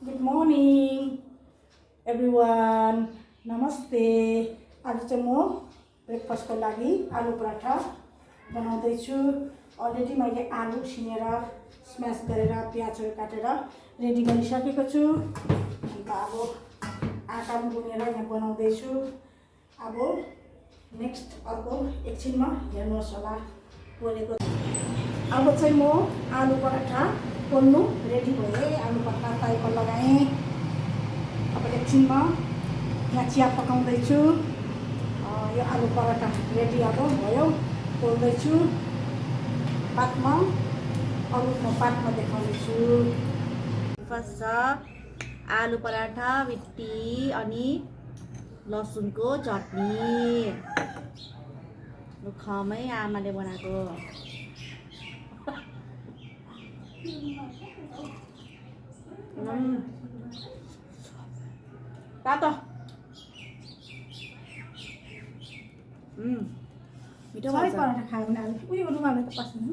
Good morning everyone, नमस्ते। आज चाहिँ म ब्रेकफास्टको लागि आलु पराठा बनाउँदैछु। अलरेडी मैले आलु उसिनेर स्म्यास गरेर प्याजहरू काटेर रेडी गरिसकेको छु। अन्त अब आटा गुनेर यहाँ बनाउँदैछु। अब नेक्स्ट अर्को एकछिनमा हेर्नुहोस् होला पोलेको। अब चाहिँ म आलु पराठा पोल्नु रेडी भएँ। आलु पराठा ताईमा लगाएँ। अब एकछिनमा यहाँ चिया पकाउँदैछु। यो आलु पराठा रेडी अब भयो, पोल्दैछु पातमा। अरू म पातमा देखाउँदैछु। फर्स्ट छ आलु पराठा विथ टी अनि लसुनको चटनी। दुःखमै आमाले बनाएको। तातो मिठो सबै भन्छ। पराठा खायो भने उयो रुमालमा त पस्दैन।